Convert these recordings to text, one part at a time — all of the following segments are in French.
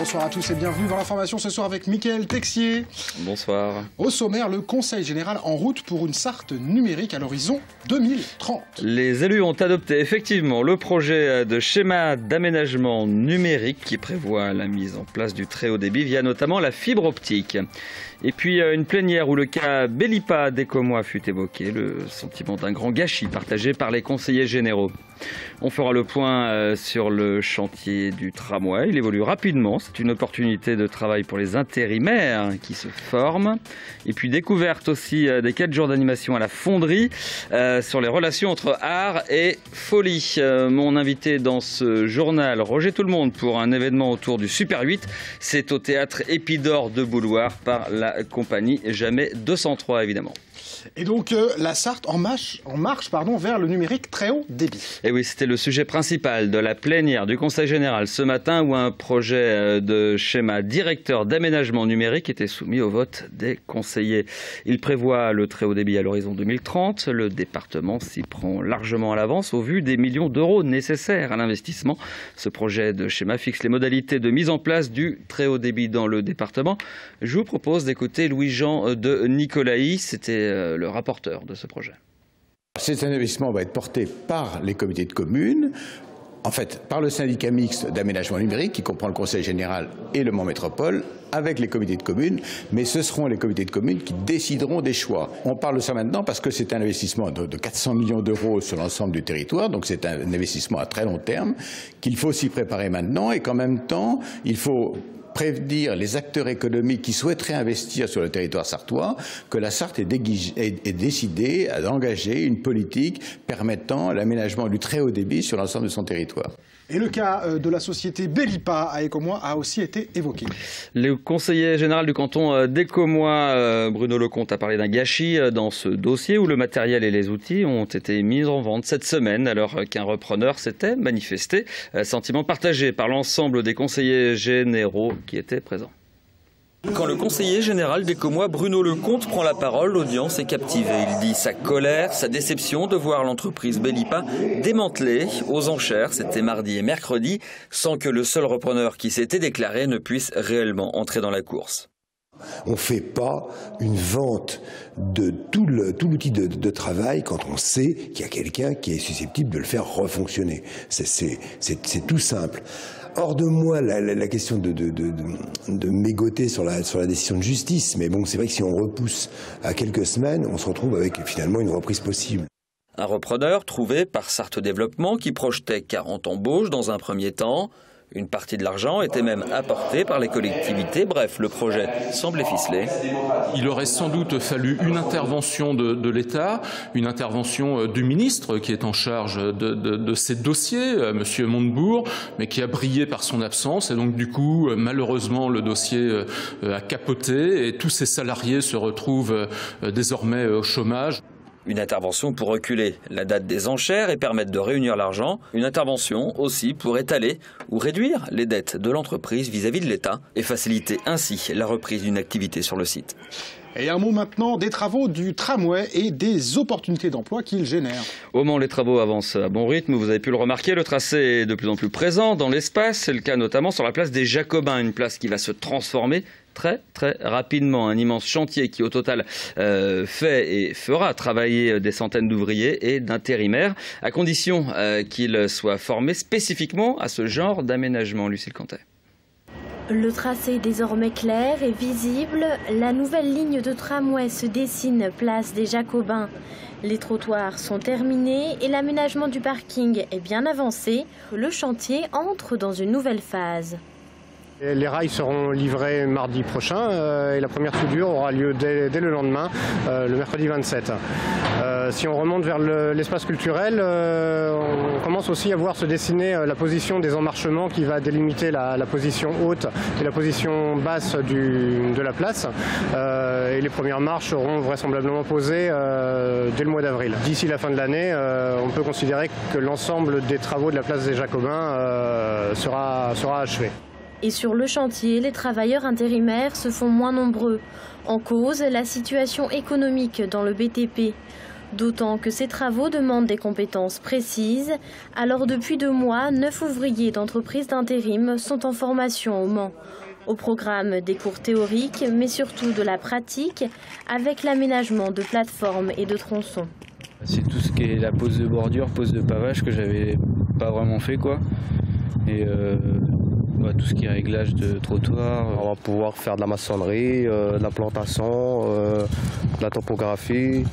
bonsoir à tous et bienvenue dans l'information ce soir avec Mickaël Texier. Bonsoir. Au sommaire, le Conseil général en route pour une charte numérique à l'horizon 2030. Les élus ont adopté effectivement le projet de schéma d'aménagement numérique qui prévoit la mise en place du très haut débit via notamment la fibre optique. Et puis une plénière où le cas Bellipa d'Écomois fut évoqué, le sentiment d'un grand gâchis partagé par les conseillers généraux. On fera le point sur le chantier du tramway. Il évolue rapidement. C'est une opportunité de travail pour les intérimaires qui se forment. Et puis découverte aussi des 4 jours d'animation à la Fonderie sur les relations entre art et folie. Mon invité dans ce journal, Roger Tout-le-Monde, pour un événement autour du Super 8. C'est au théâtre Épidore de Bouloir par la compagnie Jamais 203 évidemment. Et donc la Sarthe en marche vers le numérique très haut débit. Et oui, c'était le sujet principal de la plénière du Conseil général ce matin où un projet de schéma directeur d'aménagement numérique était soumis au vote des conseillers. Il prévoit le très haut débit à l'horizon 2030. Le département s'y prend largement à l'avance au vu des millions d'euros nécessaires à l'investissement. Ce projet de schéma fixe les modalités de mise en place du très haut débit dans le département. Je vous propose d'écouter Louis-Jean de Nicolaï. C'était le rapporteur de ce projet. Cet investissement va être porté par les comités de communes, en fait par le syndicat mixte d'aménagement numérique qui comprend le Conseil général et le Mans Métropole, avec les comités de communes, mais ce seront les comités de communes qui décideront des choix. On parle de ça maintenant parce que c'est un investissement de 400 millions d'euros sur l'ensemble du territoire, donc c'est un investissement à très long terme, qu'il faut s'y préparer maintenant et qu'en même temps, il faut prévenir les acteurs économiques qui souhaiteraient investir sur le territoire sarthois que la Sarthe est décidée d'engager une politique permettant l'aménagement du très haut débit sur l'ensemble de son territoire. Et le cas de la société Bellipa à Écomois a aussi été évoqué. Le conseiller général du canton d'Écomois, Bruno Lecomte, a parlé d'un gâchis dans ce dossier où le matériel et les outils ont été mis en vente cette semaine alors qu'un repreneur s'était manifesté. Sentiment partagé par l'ensemble des conseillers généraux qui étaient présents. Quand le conseiller général d'Écomois, Bruno Lecomte, prend la parole, l'audience est captivée. Il dit sa colère, sa déception de voir l'entreprise Bellipa démantelée aux enchères, c'était mardi et mercredi, sans que le seul repreneur qui s'était déclaré ne puisse réellement entrer dans la course. On ne fait pas une vente de tout l'outil de travail quand on sait qu'il y a quelqu'un qui est susceptible de le faire refonctionner. C'est tout simple. Hors de moi la question de mégoter sur la décision de justice, mais bon, c'est vrai que si on repousse à quelques semaines, on se retrouve avec finalement une reprise possible. Un repreneur trouvé par Sarthe Développement qui projetait 40 embauches dans un premier temps. Une partie de l'argent était même apportée par les collectivités. Bref, le projet semblait ficelé. Il aurait sans doute fallu une intervention de l'État, une intervention du ministre qui est en charge de ces dossiers, M. Montebourg, mais qui a brillé par son absence. Et donc du coup, malheureusement, le dossier a capoté et tous ces salariés se retrouvent désormais au chômage. Une intervention pour reculer la date des enchères et permettre de réunir l'argent. Une intervention aussi pour étaler ou réduire les dettes de l'entreprise vis-à-vis de l'État et faciliter ainsi la reprise d'une activité sur le site. Et un mot maintenant des travaux du tramway et des opportunités d'emploi qu'il génère. Au Mans, les travaux avancent à bon rythme. Vous avez pu le remarquer, le tracé est de plus en plus présent dans l'espace. C'est le cas notamment sur la place des Jacobins, une place qui va se transformer très rapidement. Un immense chantier qui au total fait et fera travailler des centaines d'ouvriers et d'intérimaires, à condition qu'ils soient formés spécifiquement à ce genre d'aménagement. Lucille Cantet. Le tracé est désormais clair et visible. La nouvelle ligne de tramway se dessine place des Jacobins. Les trottoirs sont terminés et l'aménagement du parking est bien avancé. Le chantier entre dans une nouvelle phase. Les rails seront livrés mardi prochain et la première soudure aura lieu dès le lendemain, le mercredi 27. Si on remonte vers l'espace culturel, on commence aussi à voir se dessiner la position des emmarchements qui va délimiter la position haute et la position basse de la place. Et les premières marches seront vraisemblablement posées dès le mois d'avril. D'ici la fin de l'année, on peut considérer que l'ensemble des travaux de la place des Jacobins sera achevé. Et sur le chantier, les travailleurs intérimaires se font moins nombreux. En cause, la situation économique dans le BTP. D'autant que ces travaux demandent des compétences précises. Alors depuis 2 mois, 9 ouvriers d'entreprises d'intérim sont en formation au Mans. Au programme des cours théoriques, mais surtout de la pratique, avec l'aménagement de plateformes et de tronçons. C'est tout ce qui est la pose de bordure, pose de pavage que j'avais pas vraiment fait quoi. Et tout ce qui est réglage de trottoir. On va pouvoir faire de la maçonnerie, de la plantation, de la topographie,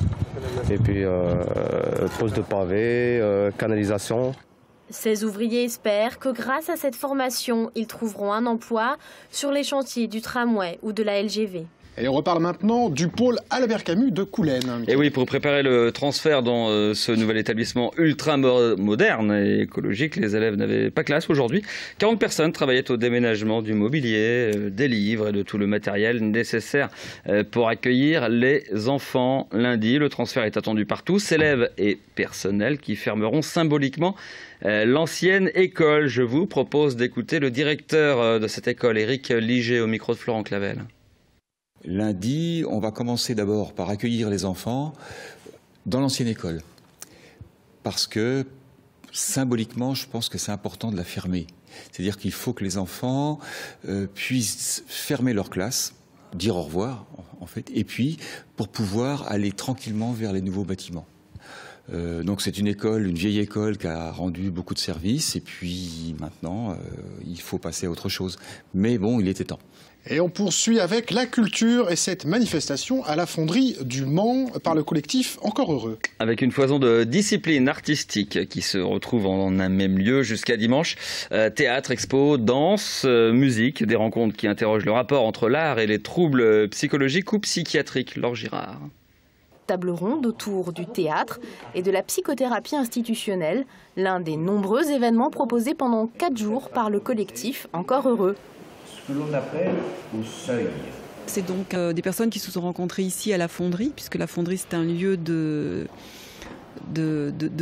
et puis pose de pavés, canalisation. Ces ouvriers espèrent que grâce à cette formation, ils trouveront un emploi sur les chantiers du tramway ou de la LGV. Et on reparle maintenant du pôle Albert Camus de Coulennes. Et oui, pour préparer le transfert dans ce nouvel établissement ultra moderne et écologique, les élèves n'avaient pas classe aujourd'hui. 40 personnes travaillaient au déménagement du mobilier, des livres et de tout le matériel nécessaire pour accueillir les enfants. Lundi, le transfert est attendu par tous, élèves et personnel qui fermeront symboliquement l'ancienne école. Je vous propose d'écouter le directeur de cette école, Éric Liger, au micro de Florent Clavel. Lundi, on va commencer d'abord par accueillir les enfants dans l'ancienne école. Parce que, symboliquement, je pense que c'est important de la fermer. C'est-à-dire qu'il faut que les enfants puissent fermer leur classe, dire au revoir, en fait, et puis pour pouvoir aller tranquillement vers les nouveaux bâtiments. Donc c'est une école, une vieille école qui a rendu beaucoup de services, et puis maintenant, il faut passer à autre chose. Mais bon, il était temps. Et on poursuit avec la culture et cette manifestation à la fonderie du Mans par le collectif Encore Heureux. Avec une foison de disciplines artistiques qui se retrouvent en un même lieu jusqu'à dimanche. Théâtre, expo, danse, musique, des rencontres qui interrogent le rapport entre l'art et les troubles psychologiques ou psychiatriques. Laure Girard. Table ronde autour du théâtre et de la psychothérapie institutionnelle, l'un des nombreux événements proposés pendant 4 jours par le collectif Encore Heureux. Ce que l'on appelle au seuil. C'est donc des personnes qui se sont rencontrées ici à la fonderie, puisque la fonderie c'est un lieu de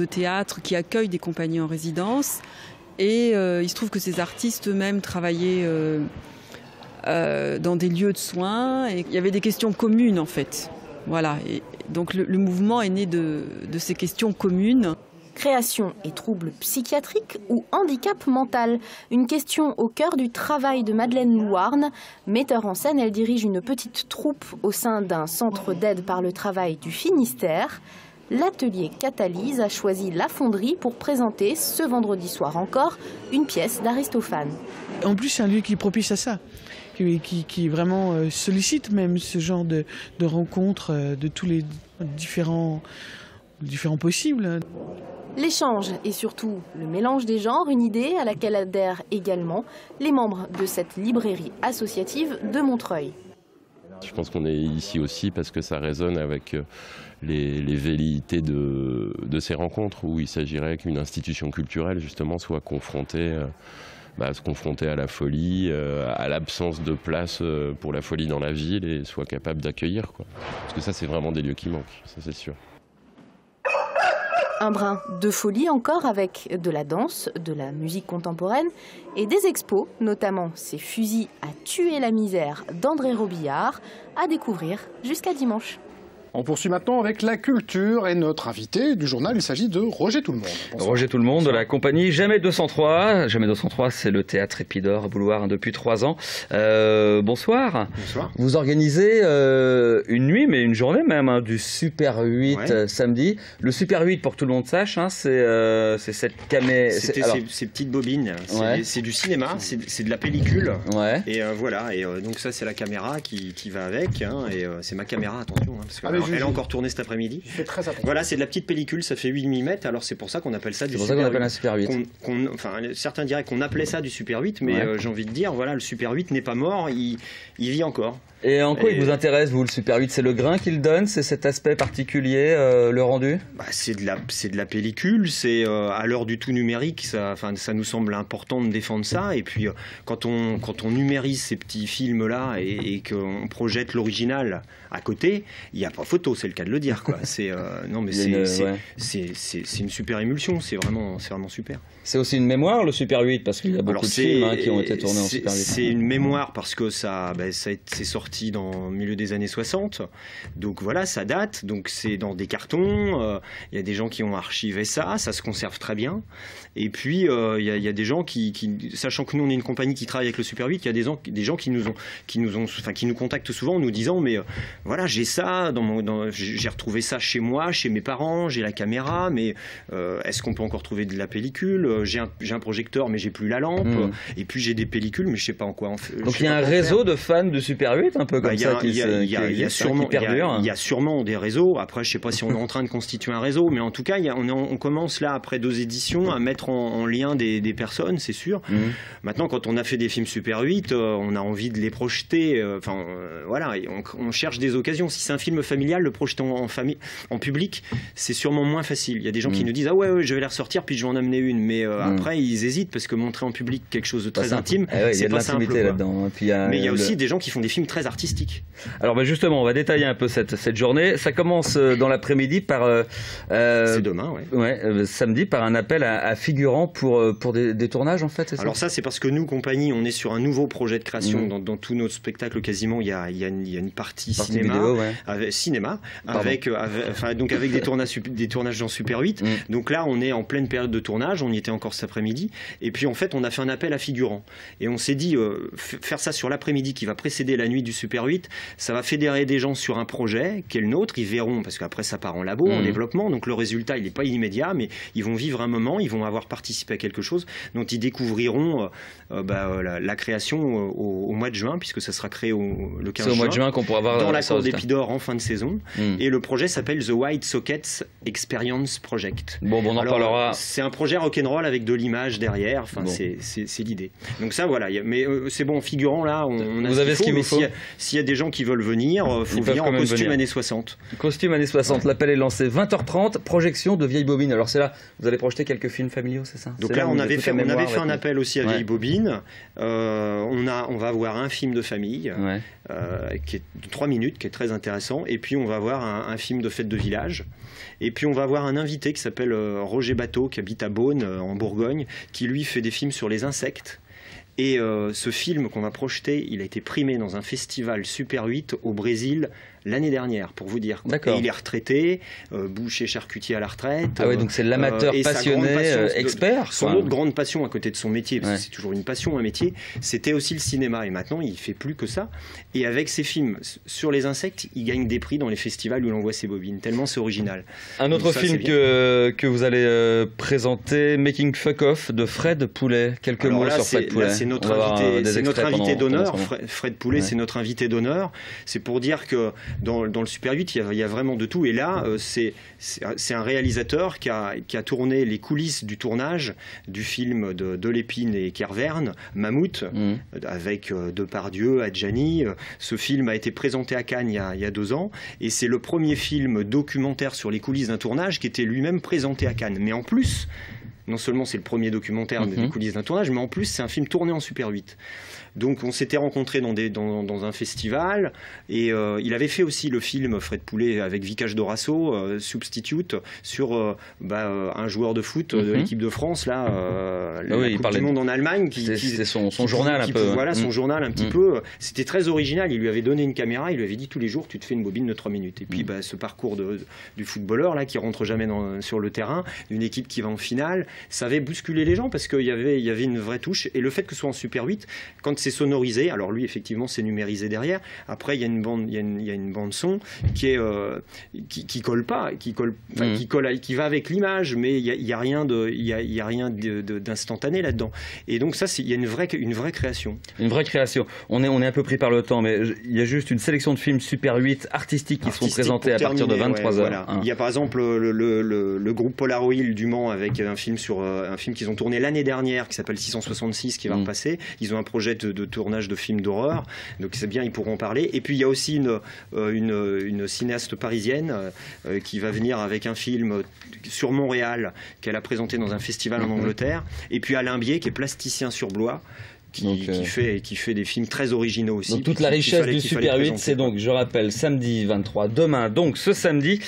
théâtre qui accueille des compagnies en résidence. Et il se trouve que ces artistes eux-mêmes travaillaient dans des lieux de soins. Et il y avait des questions communes en fait. Voilà. Et donc le mouvement est né de ces questions communes. Création et troubles psychiatriques ou handicap mental. Une question au cœur du travail de Madeleine Louarn. Metteur en scène, elle dirige une petite troupe au sein d'un centre d'aide par le travail du Finistère. L'atelier Catalyse a choisi la fonderie pour présenter, ce vendredi soir encore, une pièce d'Aristophane. En plus, c'est un lieu qui est propice à ça, qui vraiment sollicite même ce genre de rencontres de tous les différents possibles. L'échange et surtout le mélange des genres, une idée à laquelle adhèrent également les membres de cette librairie associative de Montreuil. Je pense qu'on est ici aussi parce que ça résonne avec les velléités de ces rencontres où il s'agirait qu'une institution culturelle justement soit confrontée à la folie, à l'absence de place pour la folie dans la ville et soit capable d'accueillir, quoi. Parce que ça, c'est vraiment des lieux qui manquent, ça c'est sûr. Un brin de folie encore avec de la danse, de la musique contemporaine et des expos, notamment ces fusils à tuer la misère d'André Robillard, à découvrir jusqu'à dimanche. On poursuit maintenant avec la culture et notre invité du journal, il s'agit de Roger Tout-le-Monde. Bonsoir. Roger Tout-le-Monde de la compagnie Jamais 203. Jamais 203, c'est le théâtre Épidore à Bouloir depuis 3 ans. Bonsoir. Bonsoir. Vous organisez une nuit, mais une journée même, du Super 8 samedi. Le Super 8, pour que tout le monde sache, c'est cette caméra. Ces petites bobines. C'est du cinéma, c'est de la pellicule. Et voilà. Et donc ça, c'est la caméra qui va avec. Et c'est ma caméra, attention. Parce que elle a encore tourné cet après-midi. Fais très attention. Voilà, c'est de la petite pellicule, ça fait 8 mm. Alors c'est pour ça qu'on appelle ça du Super 8. C'est pour ça qu'on appelle un Super 8. Certains diraient qu'on appelait ça du Super 8, mais j'ai envie de dire, voilà, le Super 8 n'est pas mort, il vit encore. Et en quoi il vous intéresse, vous, le Super 8? C'est le grain qu'il donne? C'est cet aspect particulier, le rendu? C'est de la pellicule, c'est à l'heure du tout numérique, ça nous semble important de défendre ça. Et puis quand on numérise ces petits films-là et qu'on projette l'original à côté, il faut photo, c'est le cas de le dire, quoi. Non, mais c'est une super émulsion, c'est vraiment super. C'est aussi une mémoire, le Super 8, parce qu'il y a beaucoup de films qui ont été tournés en Super 8. C'est une mémoire parce que c'est sorti dans le milieu des années 60, donc voilà, ça date, donc c'est dans des cartons, il y a des gens qui ont archivé ça se conserve très bien, et puis il y a des gens qui, sachant que nous on est une compagnie qui travaille avec le Super 8, il y a des gens qui nous contactent souvent en nous disant, mais voilà, j'ai ça, j'ai retrouvé ça chez moi, chez mes parents, j'ai la caméra, mais est-ce qu'on peut encore trouver de la pellicule? J'ai un projecteur, mais j'ai plus la lampe. Et puis j'ai des pellicules, mais je sais pas en quoi. Donc il y a un réseau de fans de Super 8, un peu comme ça, qui perdure. Il y a sûrement des réseaux. Après, je sais pas si on est en train de constituer un réseau, mais en tout cas, on commence là, après 2 éditions, à mettre en lien des personnes, c'est sûr. Maintenant, quand on a fait des films Super 8, on a envie de les projeter. Voilà, on cherche des occasions. Si c'est un film familial, le projeter en public, c'est sûrement moins facile. Il y a des gens qui nous disent, ah ouais, je vais les ressortir, puis je vais en amener une. Mais après, ils hésitent parce que montrer en public quelque chose de très intime, c'est pas simple. Là-dedans. Mais il y a aussi des gens qui font des films très artistiques. Alors justement, on va détailler un peu cette journée. Ça commence dans l'après-midi par... c'est demain, samedi, par un appel à figurants pour des tournages, en fait, c'est ça? Alors ça, c'est parce que nous, compagnie, on est sur un nouveau projet de création. Dans tous nos spectacles, quasiment, il y a une partie cinéma, vidéo, avec des tournages dans Super 8. Donc là, on est en pleine période de tournage. On y était encore cet après-midi. Et puis, en fait, on a fait un appel à figurants. Et on s'est dit, faire ça sur l'après-midi qui va précéder la nuit du Super 8, ça va fédérer des gens sur un projet qui est le nôtre. Ils verront, parce qu'après, ça part en labo, en développement. Donc, le résultat, il n'est pas immédiat, mais ils vont vivre un moment, ils vont avoir participé à quelque chose dont ils découvriront la création au mois de juin, puisque ça sera créé le 15 juin. C'est au mois de juin qu'on pourra voir dans la cour d'Épidore en fin de saison. Et le projet s'appelle The Wide Sockets Experience Project. Bon, on en parlera. C'est un projet rock'n'roll avec de l'image derrière. Enfin, c'est l'idée. Donc ça, voilà. Mais c'est bon, figurant là, on a vous avez ce qu'il vous faut. S'il y a des gens qui veulent venir, faut venir en costume années 60. Costume années 60. L'appel est lancé. 20h30, projection de vieilles bobines. Alors c'est là, vous allez projeter quelques films familiaux, c'est ça? Donc là, on avait fait un appel aussi à vieilles bobines. On va avoir un film de famille qui est de 3 minutes, qui est très intéressant. Et puis on va avoir un film de fête de village. Et puis on va avoir un invité qui s'appelle Roger Bateau, qui habite à Beaune, en Bourgogne, qui lui fait des films sur les insectes. Et ce film qu'on va projeter, il a été primé dans un festival Super 8 au Brésil l'année dernière, pour vous dire. D'accord. Et il est retraité, boucher charcutier à la retraite. Ah oui, donc c'est l'amateur passionné, expert. Son autre grande passion à côté de son métier, parce que c'est toujours une passion, un métier, c'était aussi le cinéma. Et maintenant, il fait plus que ça. Et avec ses films sur les insectes, il gagne des prix dans les festivals où l'on voit ses bobines, tellement c'est original. Un autre film que vous allez présenter, Making Fuck Off, de Fred Poulet. Quelques mots sur Fred Poulet. C'est notre invité d'honneur. Fred Poulet, c'est notre invité d'honneur. C'est pour dire que dans le Super 8, il y a vraiment de tout. Et là, c'est un réalisateur qui a tourné les coulisses du tournage du film de Lépine et Kerverne, Mammouth, avec Depardieu, Adjani. Ce film a été présenté à Cannes il y a 2 ans. Et c'est le premier film documentaire sur les coulisses d'un tournage qui était lui-même présenté à Cannes. Mais en plus, non seulement c'est le premier documentaire des coulisses d'un tournage, mais en plus c'est un film tourné en Super 8. Donc on s'était rencontrés dans un festival et il avait fait aussi le film Fred Poulet avec Vicage Dorasso, Substitute, sur un joueur de foot de l'équipe de France là, la Coupe du Monde en Allemagne. C'était son journal un peu. Voilà, son journal un petit peu. C'était très original. Il lui avait donné une caméra, il lui avait dit tous les jours tu te fais une bobine de 3 minutes. Et puis ce parcours du footballeur là qui rentre jamais sur le terrain, d'une équipe qui va en finale, ça avait bousculé les gens parce qu'il y avait une vraie touche. Et le fait que ce soit en Super 8, quand c'est sonorisé, alors lui effectivement c'est numérisé derrière, après il y a une bande son qui colle pas, qui va avec l'image, mais il y a rien d'instantané là-dedans. Et donc ça, il y a une vraie création. Une vraie création. On est un peu pris par le temps, mais il y a juste une sélection de films Super 8 artistiques qui seront présentés à partir de 23h. Voilà. Il y a par exemple le groupe Polaroid du Mans avec un film qu'ils ont tourné l'année dernière qui s'appelle 666 qui va repasser. Ils ont un projet de tournage de films d'horreur, donc c'est bien, ils pourront en parler. Et puis il y a aussi une cinéaste parisienne qui va venir avec un film sur Montréal qu'elle a présenté dans un festival en Angleterre. Et puis Alain Bier qui est plasticien sur Blois, qui fait des films très originaux aussi. Donc toute la richesse du Super 8, c'est donc, je rappelle, samedi 23, demain, donc ce samedi,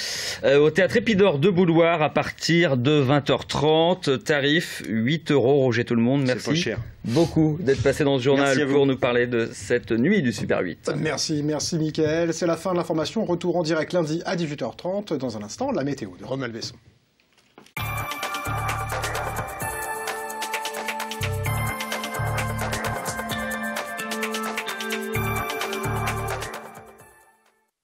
au Théâtre Épidore de Bouloir à partir de 20h30. Tarif 8 €. Roger Tout-le-Monde, merci pas cher. Beaucoup d'être passé dans ce journal pour nous parler de cette nuit du Super 8. Merci Mickaël. C'est la fin de l'information. Retour en direct lundi à 18h30. Dans un instant, la météo de Romuald Besson.